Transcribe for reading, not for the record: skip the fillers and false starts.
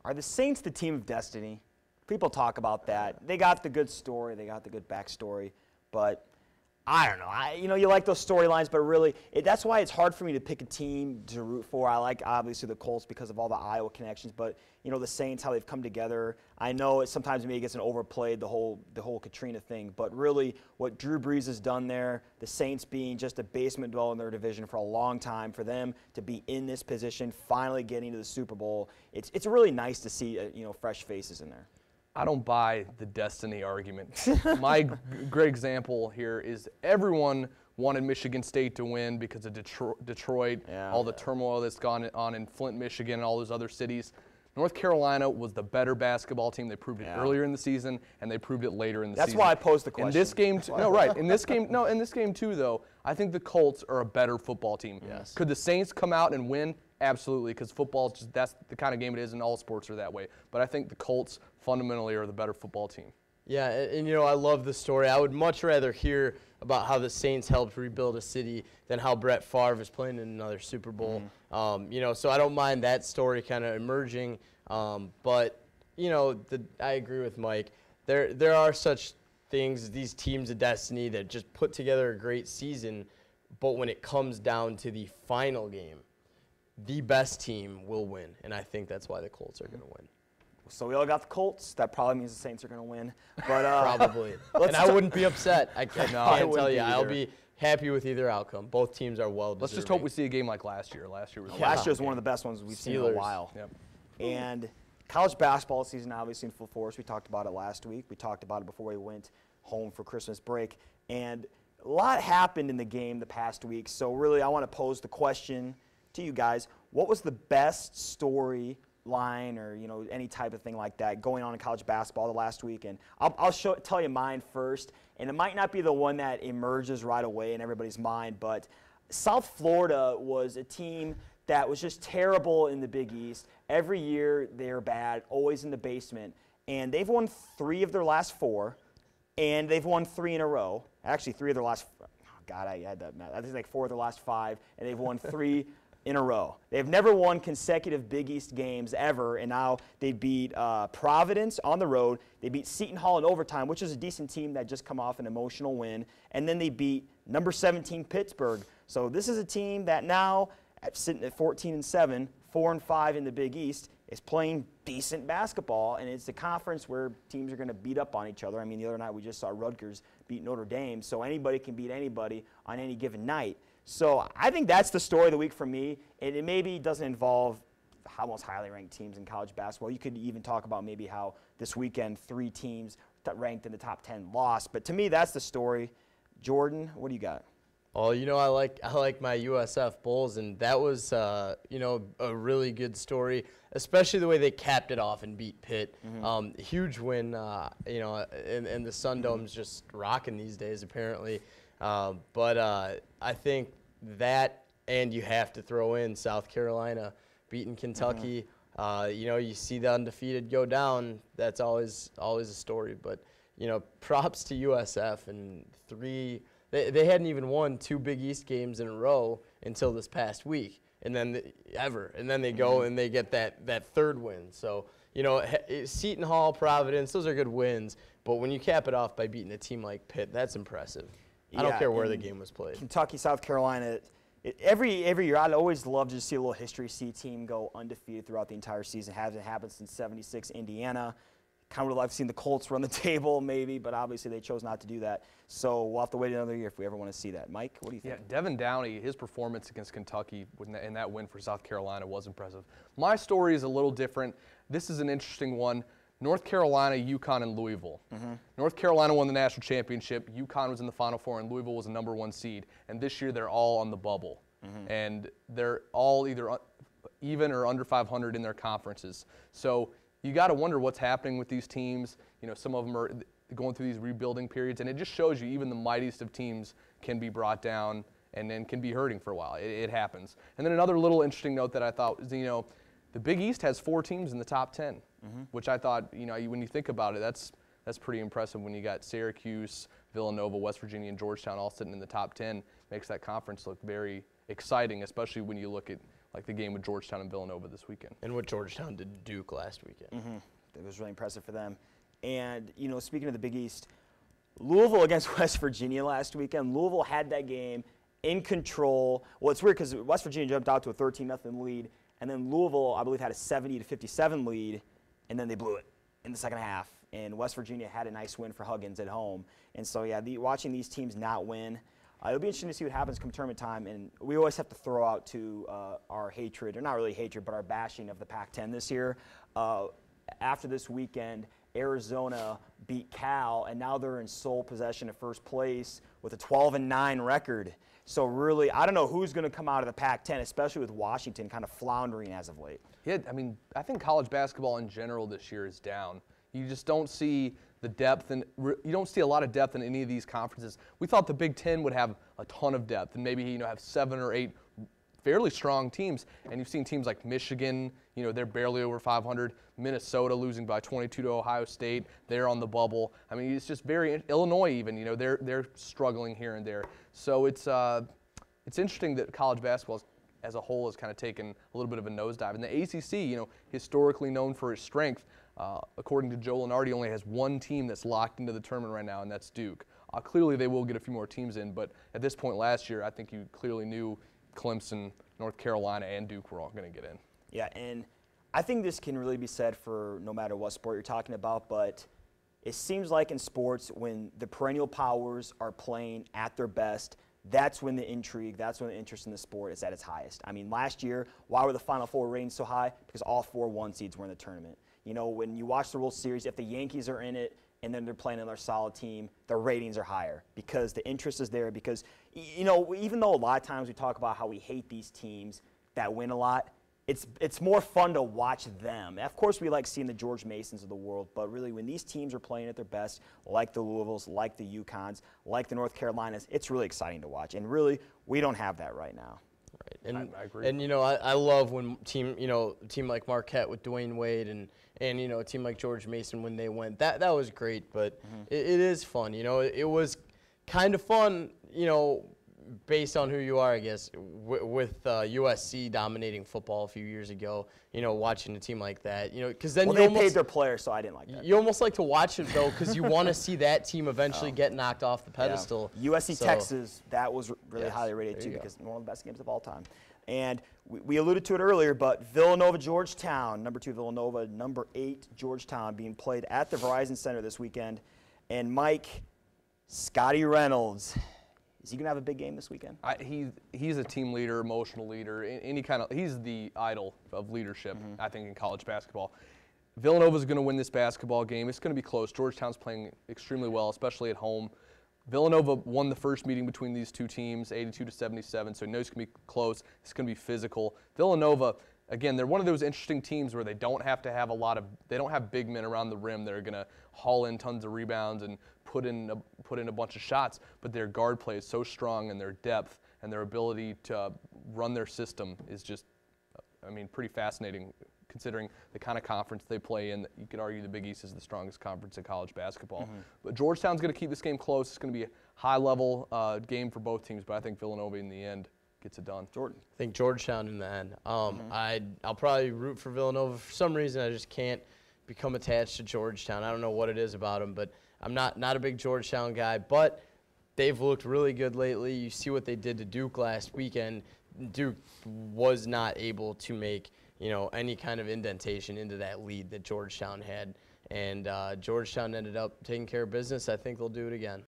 Are the Saints the team of destiny? People talk about that. They got the good story. They got the good backstory. But I don't know. You like those storylines, but really, that's why it's hard for me to pick a team to root for. I like, obviously, the Colts because of all the Iowa connections. But, the Saints, how they've come together. I know sometimes maybe it gets overplayed, the whole Katrina thing. But really, what Drew Brees has done there, the Saints being just a basement dweller in their division for a long time, for them to be in this position, finally getting to the Super Bowl, it's really nice to see, fresh faces in there. I don't buy the destiny argument. My great example here is everyone wanted Michigan State to win because of Detroit, all the turmoil that's gone on in Flint, Michigan, and all those other cities. North Carolina was the better basketball team. They proved it earlier in the season, and they proved it later in the season. That's why I posed the question. In this game, in this game too, though, I think the Colts are a better football team. Yes. Could the Saints come out and win? Absolutely, because football is that's the kind of game it is, and all sports are that way. But I think the Colts fundamentally are the better football team. Yeah, and I love the story. I would much rather hear about how the Saints helped rebuild a city than how Brett Favre is playing in another Super Bowl. So I don't mind that story kind of emerging. But I agree with Mike. There are such things, these teams of destiny that just put together a great season, but when it comes down to the final game, the best team will win, and I think that's why the Colts are going to win. So we all got the Colts. That probably means the Saints are going to win. But probably. And I wouldn't be upset. I can't tell you. I'll be happy with either outcome. Both teams are well deserving. Let's just hope we see a game like last year. Last year was one of the best ones we've seen in a while. Yep. And college basketball season obviously in full force. We talked about it last week. We talked about it before we went home for Christmas break. And a lot happened in the game the past week. So really I want to pose the question to you guys. What was the best storyline or any type of thing like that going on in college basketball the last week? And I'll tell you mine first, and it might not be the one that emerges right away in everybody's mind, but South Florida was a team that was just terrible in the Big East. Every year they're bad, always in the basement, and they've won 3 of their last 4, and they've won 3 in a row. Actually, 3 of their last I had that math. I think like 4 of their last 5, and they've won 3 in a row. They've never won consecutive Big East games ever, and now they beat Providence on the road. They beat Seton Hall in overtime, which is a decent team that just come off an emotional win, and then they beat number 17 Pittsburgh. So this is a team that now, sitting at 14-7, 4-5 in the Big East, is playing decent basketball, and it's a conference where teams are going to beat up on each other. I mean, the other night we just saw Rutgers beat Notre Dame, so anybody can beat anybody on any given night. So I think that's the story of the week for me. And it maybe doesn't involve how most highly ranked teams in college basketball. You could even talk about maybe how this weekend 3 teams that ranked in the top 10 lost. But to me, that's the story. Jordan, what do you got? Oh, I like my USF Bulls, and that was a really good story, especially the way they capped it off and beat Pitt. Huge win, and the Sun Dome's just rocking these days apparently. But I think that, and you have to throw in South Carolina beating Kentucky. You see the undefeated go down. That's always a story. But props to USF and 3. They hadn't even won 2 Big East games in a row until this past week, and then they go and they get that 3rd win. So Seton Hall, Providence, those are good wins. But when you cap it off by beating a team like Pitt, that's impressive. I don't care where the game was played. Kentucky, South Carolina, every year I'd always love to see a little history, see a team go undefeated throughout the entire season. Hasn't happened since '76 Indiana. Kind of would have seen the Colts run the table maybe, but obviously they chose not to do that. So we'll have to wait another year if we ever want to see that. Mike, what do you think? Yeah, Devin Downey, his performance against Kentucky in that win for South Carolina was impressive. My story is a little different. This is an interesting one. North Carolina, UConn, and Louisville. North Carolina won the national championship. UConn was in the Final Four, and Louisville was the number 1 seed. And this year they're all on the bubble. And they're all either even or under 500 in their conferences. So you got to wonder what's happening with these teams. Some of them are going through these rebuilding periods, and it just shows you even the mightiest of teams can be brought down and then can be hurting for a while. It happens. And then another little interesting note that I thought was, the Big East has 4 teams in the top 10, which I thought, when you think about it, that's pretty impressive when you got Syracuse, Villanova, West Virginia, and Georgetown all sitting in the top 10. Makes that conference look very exciting, especially when you look at like the game with Georgetown and Villanova this weekend. And what Georgetown did to Duke last weekend. It was really impressive for them. And, you know, speaking of the Big East, Louisville against West Virginia last weekend. Louisville had that game in control. Well, it's weird because West Virginia jumped out to a 13-0 lead, and then Louisville, I believe, had a 70-57 lead, and then they blew it in the second half. And West Virginia had a nice win for Huggins at home. And so, yeah, watching these teams not win, it'll be interesting to see what happens come tournament time. And we always have to throw out to our hatred, or not really hatred, but our bashing of the Pac-10 this year. After this weekend, Arizona beat Cal, and now they're in sole possession of first place with a 12-9 record. So really, I don't know who's going to come out of the Pac-10, especially with Washington kind of floundering as of late. Yeah, I mean, I think college basketball in general this year is down. You just don't see the depth, and you don't see a lot of depth in any of these conferences. We thought the Big Ten would have a ton of depth and maybe have 7 or 8 fairly strong teams. And you've seen teams like Michigan, they're barely over 500. Minnesota losing by 22 to Ohio State. They're on the bubble. I mean, it's just very Illinois even. They're struggling here and there. So it's interesting that college basketball as a whole has kind of taken a little bit of a nosedive. And the ACC, historically known for its strength, according to Joe Lunardi, only has one team that's locked into the tournament right now, and that's Duke. Clearly, they will get a few more teams in, but at this point last year, I think you clearly knew Clemson, North Carolina, and Duke were all going to get in. Yeah, and I think this can really be said for no matter what sport you're talking about, but it seems like in sports, when the perennial powers are playing at their best, that's when the intrigue, that's when the interest in the sport is at its highest. I mean, last year, why were the Final Four ratings so high? Because all 4 1 seeds were in the tournament. When you watch the World Series, if the Yankees are in it and then they're playing another solid team, the ratings are higher because the interest is there. Because, even though a lot of times we talk about how we hate these teams that win a lot, it's more fun to watch them. Of course, we like seeing the George Masons of the world, but really when these teams are playing at their best, like the Louisvilles, like the UConns, like the North Carolinas, it's really exciting to watch. And really, we don't have that right now. Right. And I agree. And I love when a team like Marquette with Dwayne Wade and a team like George Mason when they went. That was great, but it is fun. It was kind of fun, based on who you are, I guess, with USC dominating football a few years ago, watching a team like that, because then they paid their players, so I didn't like that. You almost like to watch it, though, because you want to see that team eventually get knocked off the pedestal. Yeah. USC, Texas, that was really highly rated, too, because one of the best games of all time. And we alluded to it earlier, but Villanova, Georgetown, number 2 Villanova, number 8 Georgetown being played at the Verizon Center this weekend. And Mike, Scotty Reynolds, is he going to have a big game this weekend? He's a team leader, emotional leader, he's the idol of leadership, I think, in college basketball. Villanova's going to win this basketball game. It's going to be close. Georgetown's playing extremely well, especially at home. Villanova won the first meeting between these two teams, 82-77, so he knows it's going to be close. It's going to be physical. Villanova, again, they're one of those interesting teams where they don't have to have they don't have big men around the rim that are going to haul in tons of rebounds and put in a bunch of shots, but their guard play is so strong, and their depth and their ability to run their system is just, pretty fascinating considering the kind of conference they play in. You could argue the Big East is the strongest conference in college basketball. But Georgetown's going to keep this game close. It's going to be a high-level game for both teams, but I think Villanova in the end gets it done. Jordan. I think Georgetown in the end. I'll probably root for Villanova. For some reason, I just can't become attached to Georgetown. I don't know what it is about them, but I'm not a big Georgetown guy, but they've looked really good lately. You see what they did to Duke last weekend. Duke was not able to make any kind of indentation into that lead that Georgetown had, and Georgetown ended up taking care of business. I think they'll do it again.